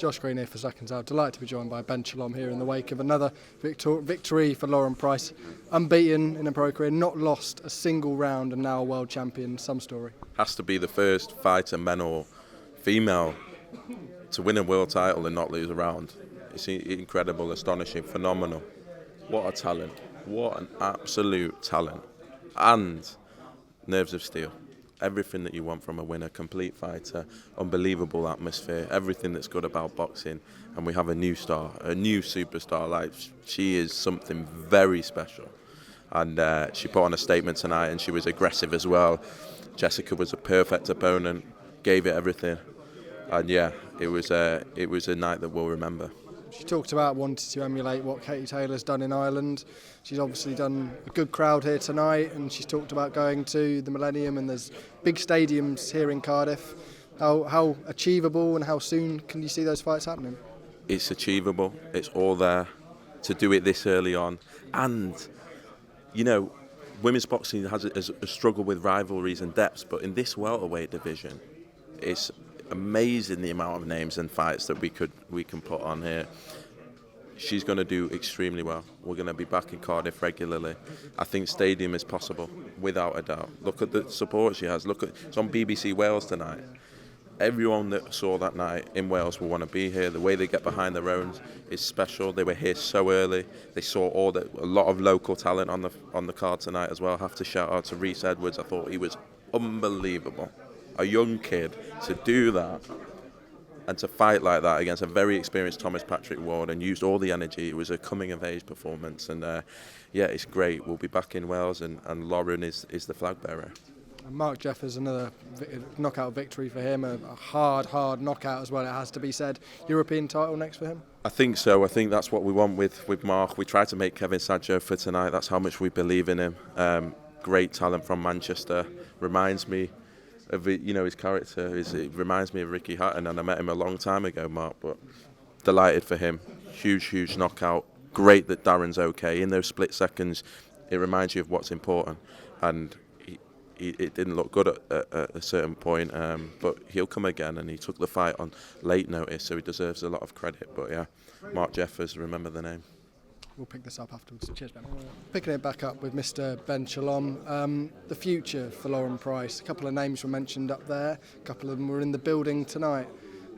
Josh Green here for SecondsOut. Delighted to be joined by Ben Shalom here in the wake of another victory for Lauren Price. Unbeaten in a pro career, not lost a single round, and now a world champion. Some story. Has to be the first fighter, man or female, to win a world title and not lose a round. It's incredible, astonishing, phenomenal. What a talent. What an absolute talent. And nerves of steel. Everything that you want from a winner, complete fighter, unbelievable atmosphere, everything that's good about boxing. And we have a new star, a new superstar. Like, she is something very special. And she put on a statement tonight, and she was aggressive as well. Jessica was a perfect opponent, gave it everything. And yeah, it was a night that we'll remember. She talked about wanting to emulate what Katie Taylor's done in Ireland. She's obviously done a good crowd here tonight, and she's talked about going to the Millennium, and there's big stadiums here in Cardiff. How achievable and how soon can you see those fights happening? It's achievable. It's all there. To do it this early on. And, you know, women's boxing has a struggle with rivalries and depths, but in this welterweight division, it's amazing the amount of names and fights that we can put on here. She's going to do extremely well. We're going to be back in Cardiff regularly. I think stadium is possible, without a doubt. Look at the support she has. It's on BBC Wales tonight. Everyone that saw that night in Wales will want to be here. The way they get behind their own is special. They were here so early. They saw a lot of local talent on the card tonight as well. I have to shout out to Rhys Edwards. I thought he was unbelievable. A young kid to do that and to fight like that against a very experienced Thomas Patrick Ward and used all the energy. It was a coming-of-age performance, and yeah, it's great. We'll be back in Wales, and Lauren is the flag bearer. And Mark Jeffers, another knockout victory for him, a hard knockout as well, it has to be said. European title next for him? I think so. I think that's what we want with Mark. We tried to make Kevin Saggio for tonight. That's how much we believe in him. Great talent from Manchester. Reminds me of his character. It reminds me of Ricky Hatton, and I met him a long time ago, Mark. But delighted for him. Huge knockout. Great that Darren's okay. In those split seconds, it reminds you of what's important. And it didn't look good at a certain point, but he'll come again, and he took the fight on late notice, so he deserves a lot of credit. But yeah, Mark Jeffers, remember the name. We'll pick this up afterwards. Cheers, Ben. Picking it back up with Mr. Ben Shalom. The future for Lauren Price. A couple of names were mentioned up there. A couple of them were in the building tonight.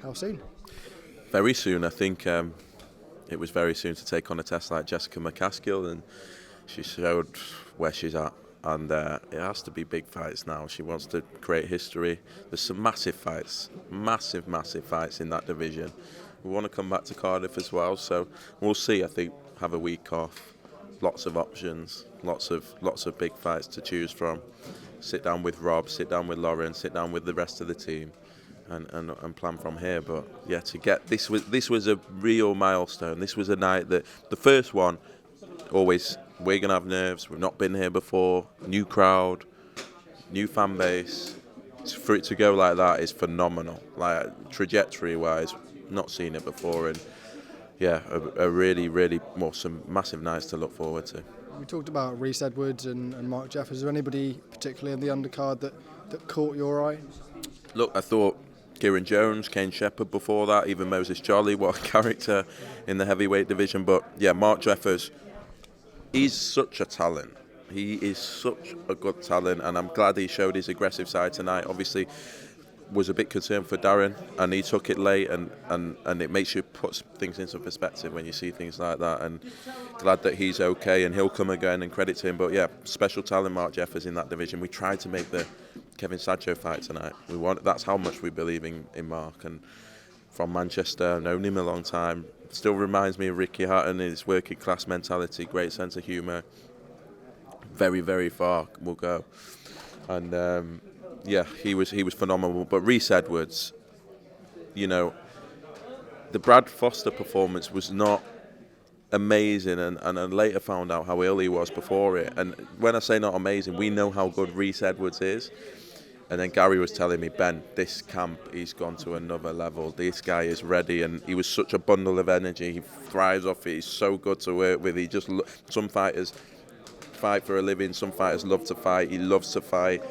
How soon? Very soon. I think it was very soon to take on a test like Jessica McCaskill, and she showed where she's at. And it has to be big fights now. She wants to create history. There's some massive fights, massive fights in that division. We want to come back to Cardiff as well, so we'll see. I think have a week off, lots of options, lots of big fights to choose from. Sit down with Rob, sit down with Lauren, sit down with the rest of the team, and plan from here. But yeah, to get this was a real milestone. This was a night that the first one always. We're going to have nerves. We've not been here before. New crowd, new fan base. For it to go like that is phenomenal. Like, trajectory-wise, not seen it before. And, yeah, a really some massive nights to look forward to. We talked about Rhys Edwards and Mark Jeffers. Is there anybody particularly in the undercard that caught your eye? Look, I thought Kieran Jones, Kane Shepherd before that, even Moses Jolly, what a character in the heavyweight division. But, yeah, Mark Jeffers... He's such a talent. He is such a good talent, and I'm glad he showed his aggressive side tonight. Obviously, was a bit concerned for Darren, and he took it late, and it makes you put things into perspective when you see things like that. And glad that he's okay, and he'll come again, and credit to him. But yeah, special talent, Mark Jeffers in that division. We tried to make the Kevin Saggio fight tonight. That's how much we believe in Mark. And from Manchester, known him a long time. Still reminds me of Ricky Hatton, his working class mentality, great sense of humour. Very far will go. And yeah, he was phenomenal. But Rhys Edwards, the Brad Foster performance was not amazing, and I later found out how ill he was before it. And when I say not amazing, we know how good Rhys Edwards is. And then Gary was telling me, Ben, this camp, he's gone to another level. This guy is ready, and he was such a bundle of energy. He thrives off it. He's so good to work with. Some fighters fight for a living. Some fighters love to fight. He loves to fight.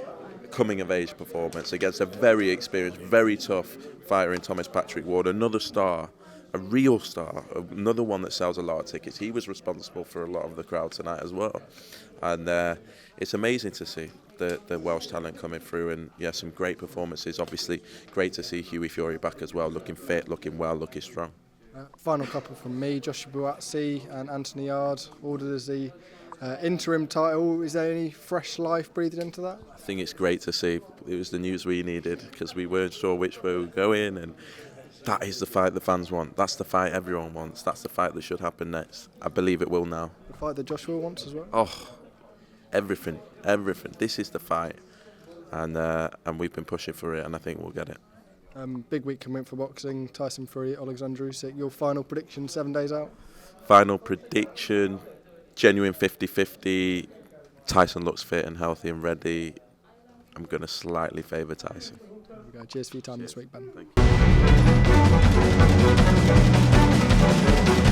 Coming-of-age performance against a very experienced, very tough fighter in Thomas Patrick Ward. Another star. a real star, another one that sells a lot of tickets. He was responsible for a lot of the crowd tonight as well. And it's amazing to see the Welsh talent coming through, and yeah, some great performances. Obviously, great to see Hughie Fury back as well, looking fit, looking well, looking strong. Final couple from me, Joshua Buatsi and Anthony Yarde, ordered as the interim title. Is there any fresh life breathed into that? I think it's great to see. It was the news we needed because we weren't sure which way we were going, and that is the fight the fans want. That's the fight everyone wants. That's the fight that should happen next. I believe it will now. The fight that Joshua wants as well? Oh, everything. This is the fight, and we've been pushing for it, and I think we'll get it. Big week coming for boxing. Tyson Fury, Oleksandr Usyk. Your final prediction 7 days out? Final prediction, genuine 50-50. Tyson looks fit and healthy and ready. I'm going to slightly favour Tyson. There we go. Cheers for your time this week, Ben. Thank you.